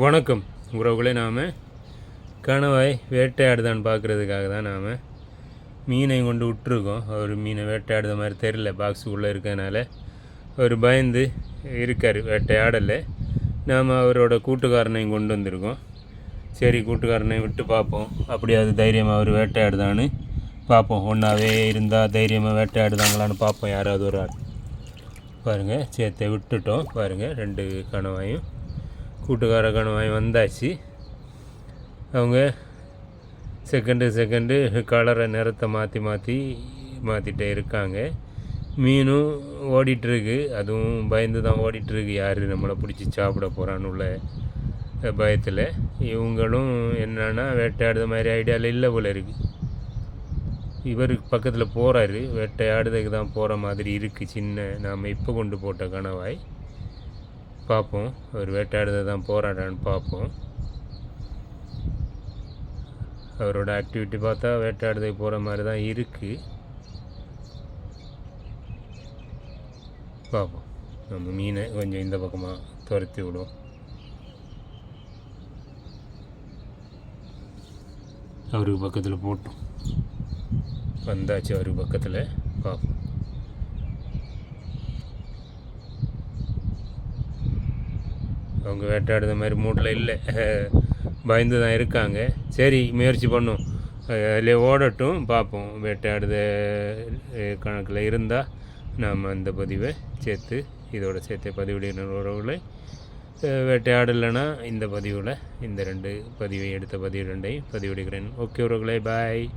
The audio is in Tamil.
வணக்கம் உறவுகளே. நாம் கணவாய் வேட்டையாடுதான்னு பார்க்குறதுக்காக தான் நாம் மீனையும் கொண்டு விட்டுருக்கோம். அவர் மீனை வேட்டையாடுத மாதிரி தெரில, பாக்ஸுக்குள்ளே இருக்கிறதுனால அவர் பயந்து இருக்கார், வேட்டையாடலை. நாம் அவரோட கூட்டுக்காரனையும் கொண்டு வந்திருக்கோம். சரி, கூட்டுக்காரனை விட்டு பார்ப்போம், அப்படியாவது தைரியமாக அவர் வேட்டையாடுதான்னு பார்ப்போம். ஒன்றாவே இருந்தால் தைரியமாக வேட்டையாடுதாங்களான்னு பார்ப்போம். யாராவது ஒரு ஆள் பாருங்கள், சேர்த்தை விட்டுட்டோம். பாருங்கள், 2 கணவாயும் கூட்டுக்கார கணவாய் வந்தாச்சு. அவங்க செகண்டு கலரை நிறத்தை மாற்றிட்டே இருக்காங்க. மீனும் ஓடிட்டுருக்கு, அதுவும் பயந்து தான் ஓடிட்டுருக்கு, யார் நம்மளை பிடிச்சி சாப்பிட போகிறான்னு உள்ள பயத்தில். இவங்களும் என்னன்னா வேட்டையாடுற மாதிரி ஐடியாவில் இல்லை போல இருக்குது. இவருக்கு பக்கத்தில் போகிறாரு, வேட்டையாடுறதுக்கு தான் போகிற மாதிரி இருக்குது. சின்ன நாம் இப்போ கொண்டு போட்ட கணவாய் பார்ப்போம், அவர் வேட்டையாடுறதை தான் போராடான்னு பார்ப்போம். அவரோட ஆக்டிவிட்டி பார்த்தா வேட்டையாடுறதுக்கு போகிற மாதிரி தான் இருக்குது. பார்ப்போம். நம்ம மீனை கொஞ்சம் இந்த பக்கமாக துரத்தி விடுவோம். அவருக்கு பக்கத்தில் போட்டோம், வந்தாச்சு அவருக்கு பக்கத்தில். பார்ப்போம். அவங்க வேட்டையாடுற மாதிரி மூட்டில் இல்லை, பயந்து தான் இருக்காங்க. சரி, முயற்சி பண்ணும், அதிலே ஓடட்டும், பார்ப்போம். வேட்டையாடுத கணக்கில் இருந்தால் நாம் அந்த பதிவை இதோட சேர்த்து பதிவிடுகிற உறவுகளை, வேட்டையாடலைன்னா இந்த பதிவில் இந்த 2 பதிவை எடுத்த பதிவு 2ஐயும் பதிவிடுகிறேன். ஓகே உறவுகளே, பாய்.